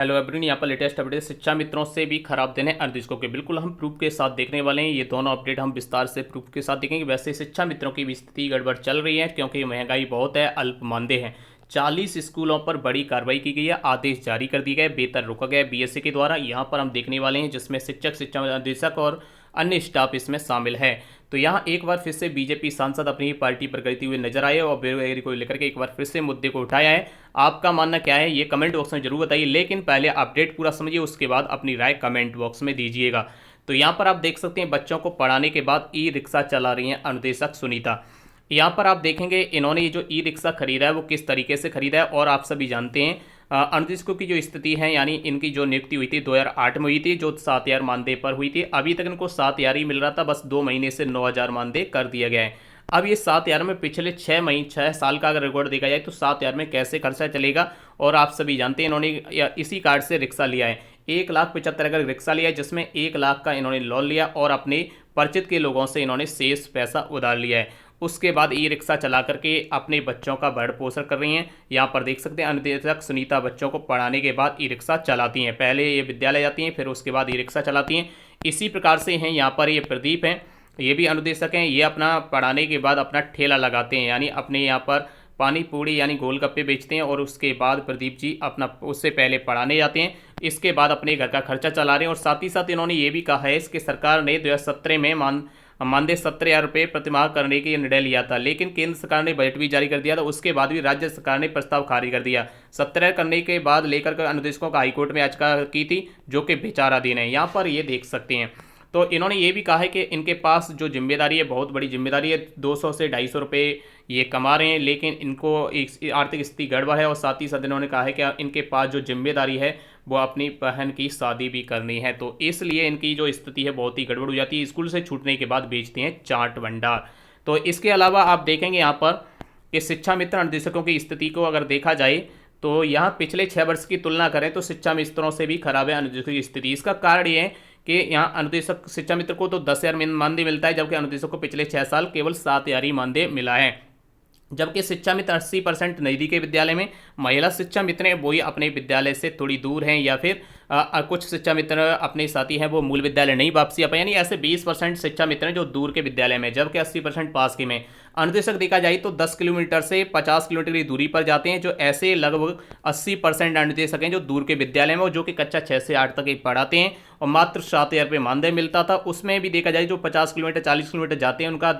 Hello everyone, यहाँ पर latest update शिक्षा मित्रों से भी खराब दिन है अनिर्देशकों के। बिल्कुल हम प्रूफ के साथ देखने वाले हैं। ये दोनों अपडेट हम विस्तार से प्रूफ के साथ देखेंगे। वैसे शिक्षा मित्रों की भी स्थिति गड़बड़ चल रही है क्योंकि महंगाई बहुत है, अल्प मानदेय है। 40 स्कूलों पर बड़ी कार्रवाई की गई है, आदेश जारी कर दिए गए, वेतन रोका गया बीएसए के द्वारा। यहाँ पर हम देखने वाले हैं जिसमें शिक्षक, शिक्षा निदेशक और अन्य स्टाफ इसमें शामिल है। तो यहाँ एक बार फिर से बीजेपी सांसद अपनी ही पार्टी पर करते हुए नजर आए और बेरोजगारी को लेकर के एक बार फिर से मुद्दे को उठाया है। आपका मानना क्या है ये कमेंट बॉक्स में जरूर बताइए, लेकिन पहले अपडेट पूरा समझिए, उसके बाद अपनी राय कमेंट बॉक्स में दीजिएगा। तो यहाँ पर आप देख सकते हैं बच्चों को पढ़ाने के बाद ई रिक्शा चला रही हैं अनुदेशक सुनीता। यहाँ पर आप देखेंगे इन्होंने ये जो ई रिक्शा खरीदा है वो किस तरीके से खरीदा है। और आप सभी जानते हैं अनुदेशकों की जो स्थिति है, यानी इनकी जो नियुक्ति हुई थी 2008 में हुई थी, जो 7,000 मानदेय पर हुई थी। अभी तक इनको 7,000 ही मिल रहा था, बस 2 महीने से 9,000 मानदेय कर दिया गया है। अब ये 7,000 में पिछले 6 साल का अगर रिकॉर्ड देखा जाए तो 7,000 में कैसे खर्चा चलेगा। और आप सभी जानते हैं इन्होंने इसी कार्ड से रिक्शा लिया है, 1,75,000 का रिक्शा लिया है, जिसमें 1,00,000 का इन्होंने लोन लिया और अपने परिचित के लोगों से इन्होंने शेष पैसा उधार लिया है। उसके बाद ई रिक्शा चला करके अपने बच्चों का भरण पोषण कर रही हैं। यहाँ पर देख सकते हैं अनुदेशक सुनीता बच्चों को पढ़ाने के बाद ई रिक्शा चलाती हैं। पहले ये विद्यालय जाती हैं, फिर उसके बाद ई रिक्शा चलाती हैं। इसी प्रकार से हैं यहाँ पर ये प्रदीप हैं, ये भी अनुदेशक हैं। ये अपना पढ़ाने के बाद अपना ठेला लगाते हैं, यानी अपने यहाँ पर पानी पूड़ी यानी गोलगप्पे बेचते हैं। और उसके बाद प्रदीप जी अपना उससे पहले पढ़ाने जाते हैं, इसके बाद अपने घर का खर्चा चला रहे हैं। और साथ ही साथ इन्होंने ये भी कहा है कि सरकार ने 2017 में मानदेय 17,000 रुपये प्रतिमाह करने के निर्णय लिया था, लेकिन केंद्र सरकार ने बजट भी जारी कर दिया था। उसके बाद भी राज्य सरकार ने प्रस्ताव खारिज कर दिया। 17 करने के बाद लेकर अनुदेशकों का हाईकोर्ट में याचिका की थी, जो कि विचाराधीन है। यहाँ पर ये देख सकते हैं। तो इन्होंने ये भी कहा है कि इनके पास जो जिम्मेदारी है, बहुत बड़ी जिम्मेदारी है, 200 से 250 रुपये ये कमा रहे हैं, लेकिन इनको एक आर्थिक स्थिति गड़बड़ है। और साथ ही साथ इन्होंने कहा है कि इनके पास जो जिम्मेदारी है वो अपनी बहन की शादी भी करनी है, तो इसलिए इनकी जो स्थिति है बहुत ही गड़बड़ हो जाती है। स्कूल से छूटने के बाद बेचते हैं चाट भंडार। तो इसके अलावा आप देखेंगे यहाँ पर कि शिक्षा मित्र निदेशकों की स्थिति को अगर देखा जाए तो यहाँ पिछले 6 वर्ष की तुलना करें तो शिक्षा मित्रों से भी खराब है अनुदेशकों की स्थिति। इसका कारण ये है कि यहाँ अनुदेशक शिक्षा मित्र को तो 10,000 मानदेय मिलता है, जबकि अनुदेशक को पिछले 6 साल केवल 7,000 ही मानदेय मिला है। जबकि शिक्षा मित्र 80% नजदीकी विद्यालय में, महिला शिक्षा मित्र हैं वही अपने विद्यालय से थोड़ी दूर हैं, या फिर कुछ शिक्षा मित्र अपने साथी हैं वो मूल विद्यालय नहीं वापसी आ पाए, यानी ऐसे 20% शिक्षा मित्र हैं जो दूर के विद्यालय में, जबकि 80% पास के में। अनुदेशक देखा जाए तो 10 किलोमीटर से 50 किलोमीटर की दूरी पर जाते हैं, जो ऐसे लगभग 80% अनुदेशक हैं जो दूर के विद्यालय में, जो कि कक्षा 6 से 8 तक ही पढ़ाते हैं। और मात्र 7,000 रुपये मानदेय मिलता था। उसमें भी देखा जाए जो 50 किलोमीटर 40 किलोमीटर जाते हैं उनका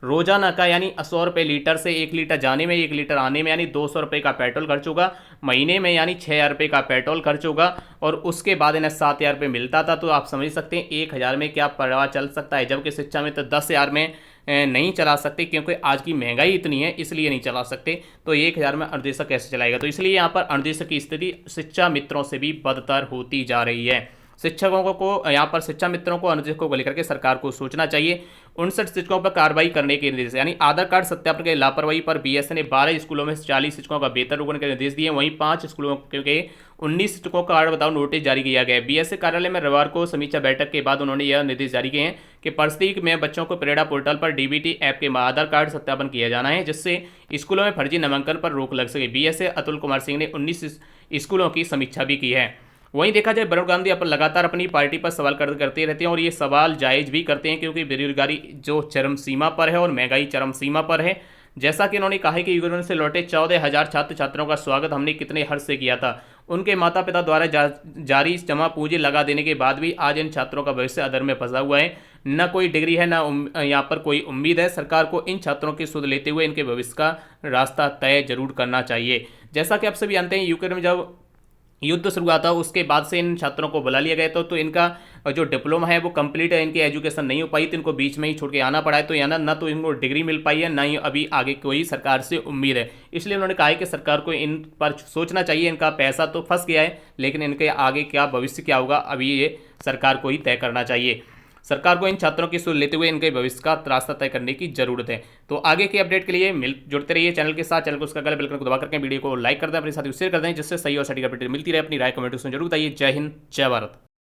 रोजाना का यानी 100 रुपये लीटर से 1 लीटर जाने में, 1 लीटर आने में, यानी 200 रुपये का पेट्रोल खर्च होगा। महीने में यानी 6,000 रुपये का पेट्रोल खर्च होगा। और उसके बाद इन्हें 7,000 रुपये मिलता था। तो आप समझ सकते हैं 1,000 में क्या परिवार चल सकता है, जबकि शिक्षा में तो 10,000 में नहीं चला सकते, क्योंकि आज की महंगाई इतनी है इसलिए नहीं चला सकते। तो 1,000 में अनुदेशक कैसे चलाएगा। तो इसलिए यहाँ पर अनुदेशक की स्थिति शिक्षा मित्रों से भी बदतर होती जा रही है। शिक्षकों को यहाँ पर शिक्षा मित्रों को अनुदेशकों को लेकर के सरकार को सोचना चाहिए। 59 शिक्षकों पर कार्रवाई करने के निर्देश, यानी आधार कार्ड सत्यापन के लापरवाही पर बीएसए ने 12 स्कूलों में 40 शिक्षकों का वेतन रोकने के निर्देश दिए। वहीं 5 स्कूलों के 19 शिक्षकों का बताओ नोटिस जारी किया गया है। बीएसए कार्यालय में रविवार को समीक्षा बैठक के बाद उन्होंने यह निर्देश जारी किए हैं कि प्रत्येक में बच्चों को प्रेरणा पोर्टल पर डीबीटी ऐप के आधार कार्ड सत्यापन किया जाना है, जिससे स्कूलों में फर्जी नामांकन पर रोक लग सके। बीएसए अतुल कुमार सिंह ने 19 स्कूलों की समीक्षा भी की है। वहीं देखा जाए वरुण गांधी अपन लगातार अपनी पार्टी पर सवाल करते रहते हैं, और ये सवाल जायज भी करते हैं, क्योंकि बेरोजगारी जो चरम सीमा पर है और महंगाई चरम सीमा पर है। जैसा कि उन्होंने कहा है कि यूक्रेन से लौटे 14,000 छात्र छात्राओं का स्वागत हमने कितने हर्ष से किया था। उनके माता पिता द्वारा जारी जमा पूंजी लगा देने के बाद भी आज इन छात्रों का भविष्य अधर में फंसा हुआ है। न कोई डिग्री है, न यहाँ पर कोई उम्मीद है। सरकार को इन छात्रों की सुध लेते हुए इनके भविष्य का रास्ता तय जरूर करना चाहिए। जैसा कि आप सभी जानते हैं यूक्रेन में जब युद्ध शुरू हुआ था उसके बाद से इन छात्रों को बुला लिया गया तो इनका जो डिप्लोमा है वो कंप्लीट है, इनकी एजुकेशन नहीं हो पाई, तो इनको बीच में ही छोड़ के आना पड़ा है। तो यहाँ ना तो इनको डिग्री मिल पाई है, ना ही अभी आगे कोई सरकार से उम्मीद है। इसलिए उन्होंने कहा है कि सरकार को इन पर सोचना चाहिए। इनका पैसा तो फंस गया है, लेकिन इनके आगे क्या भविष्य क्या होगा अभी ये सरकार को ही तय करना चाहिए। सरकार को इन छात्रों की सुध लेते हुए इनके भविष्य का रास्ता तय करने की जरूरत है। तो आगे के अपडेट के लिए जुड़ते रहिए चैनल के साथ। चैनल को उसका बेल आइकन को दबा करके वीडियो को लाइक कर दें, अपने साथ शेयर कर दें, जिससे सही और सटीक अपडेट मिलती रहे। अपनी राय कमेंट में जरूर बताइए। जय हिंद, जय भारत।